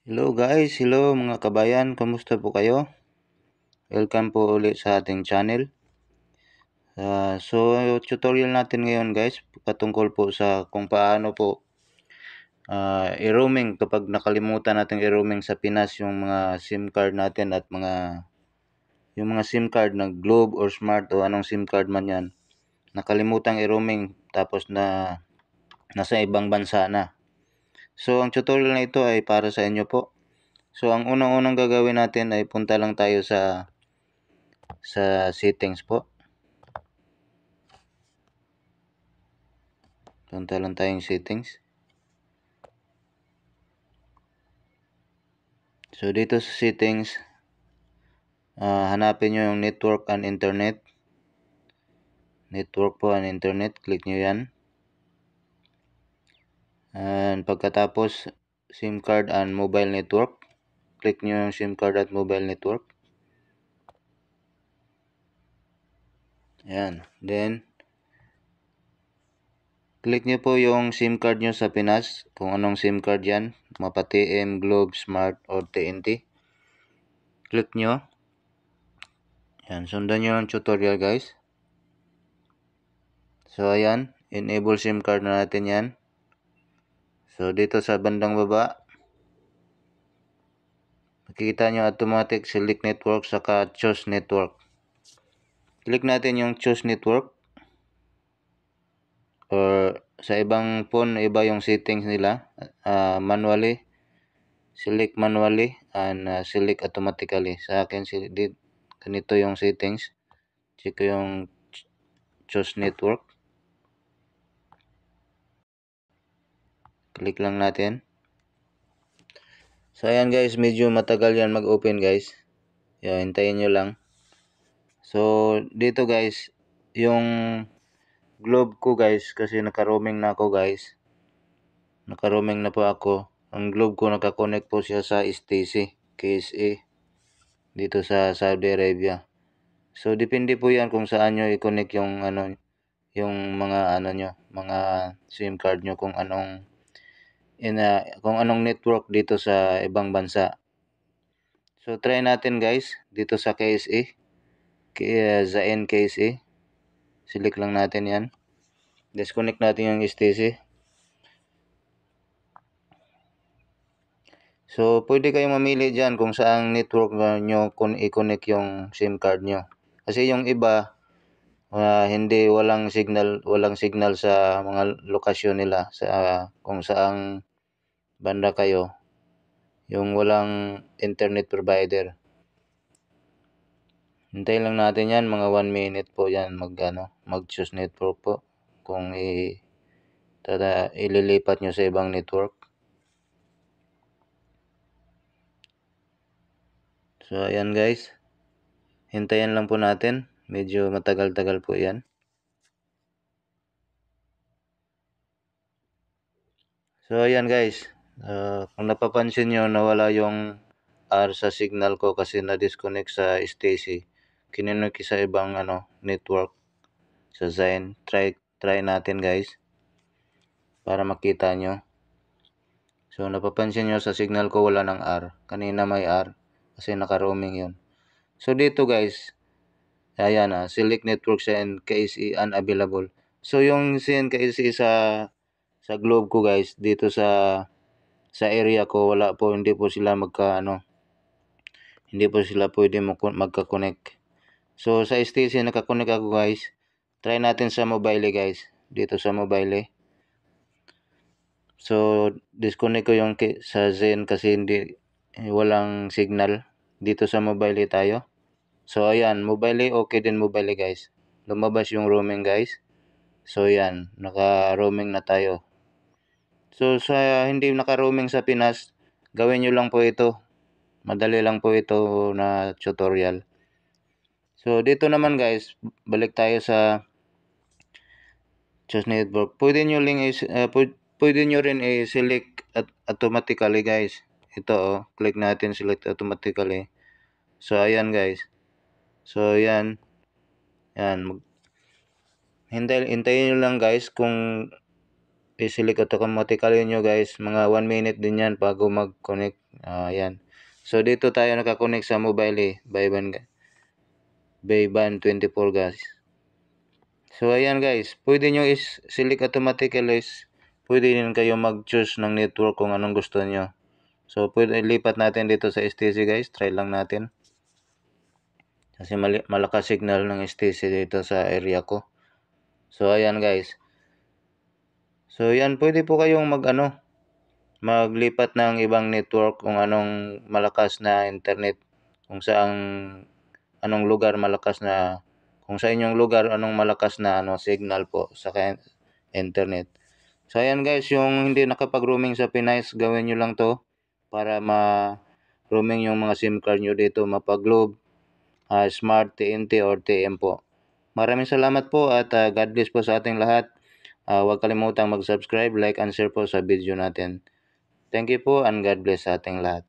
Hello guys, hello mga kabayan, kamusta po kayo? Welcome po ulit sa ating channel. So tutorial natin ngayon guys, patungkol po sa kung paano po i-roaming kapag nakalimutan natin i-roaming sa Pinas yung mga SIM card natin at yung mga SIM card na Globe or Smart o anong SIM card man yan. Nakalimutan i-roaming tapos nasa ibang bansa na. So ang tutorial na ito ay para sa inyo po. So ang unang-unang gagawin natin ay punta lang tayo sa settings po. Punta lang tayong settings. So dito sa settings, hanapin nyo yung network and internet. Network po and internet, click nyo yan. And pagkatapos, SIM card and mobile network. Click nyo yung SIM card at mobile network. Ayan. Then, click nyo po yung SIM card nyo sa Pinas. Kung anong SIM card yan. Mapa-TM, Globe, Smart, or TNT. Click nyo. Ayan. Sundan nyo yung tutorial guys. So ayan. Enable SIM card na natin yan. So dito sa bandang baba, makikita nyo automatic select network saka choose network. Click natin yung choose network. Or sa ibang phone, iba yung settings nila. Manually, select manually, and select automatically. Sa akin, ganito yung settings. Check ko yung choose network. Click lang natin. So ayan guys, medyo matagal yan mag-open guys. Yan, hintayin nyo lang. So dito guys, yung Globe ko guys, kasi naka-roaming na ako guys. Naka-roaming na po ako. Ang Globe ko nakakonect po siya sa STC, KSA, dito sa Saudi Arabia. So depende po yan kung saan nyo i-connect yung yung mga mga SIM card nyo kung anong network dito sa ibang bansa. So try natin guys dito sa KSA, Zain KSA. Select lang natin yan. Disconnect natin yung STC. So, pwede kayong mamili dyan kung saang network nyo kung i-connect yung SIM card nyo. Kasi yung iba, walang signal sa mga lokasyon nila sa kung saang banda kayo. Yung walang internet provider. Hintayin lang natin yan, mga 1 minute po yan mag-choose network po kung ililipat nyo sa ibang network. So ayan guys, hintayin lang po natin, medyo matagal-tagal po yan. So ayan guys, kung napapansin nyo nawala yung R sa signal ko kasi na-disconnect sa STC. Kininig sa ibang network sa Zain. Try natin guys para makita nyo. So napapansin nyo sa signal ko wala ng R. Kanina may R kasi naka-roaming yun. So dito guys, ayan select network sa NKSE unavailable. So yung NKSE sa Globe ko guys, dito sa area ko wala po, hindi po sila hindi po sila pwede magka-connect. So sa STC naka-connect ako guys. Try natin sa mobile guys. Dito sa mobile. So disconnect ko yung sa Zen kasi walang signal. Dito sa mobile tayo. So ayan, mobile okay din mobile guys. Lumabas yung roaming guys. So yan, naka-roaming na tayo. So sa hindi naka-roaming sa Pinas, gawin nyo lang po ito. Madali lang po ito na tutorial. So dito naman guys, balik tayo sa choose network. Pwede nyo rin i-select automatically guys. Ito click natin select automatically. So ayan guys. So yan. Yan. Hintayin nyo lang guys kung i-select automatically nyo guys. Mga 1 minute din yan bago mag-connect. Yan. So dito tayo nakakonect sa mobile Bayban 24 guys. So ayan guys, pwede nyo is-select automatically. Pwede din kayo mag-choose ng network kung anong gusto nyo. So pwede lipat natin dito sa STC guys. Try lang natin. Kasi malakas signal ng STC dito sa area ko. So ayan guys. So yan, pwede po kayong maglipat ng ibang network kung anong malakas na internet, kung saang anong lugar malakas na, kung sa inyong lugar anong malakas na signal po sa internet. So ayan guys, yung hindi nakapag-roaming sa Pinas, gawin nyo lang to para ma-roaming yung mga SIM card nyo dito, mapag-Globe, Smart, TNT or TM po. Maraming salamat po at God bless po sa ating lahat. Huwag kalimutang mag-subscribe, like and share po sa video natin. Thank you po and God bless sa ating lahat.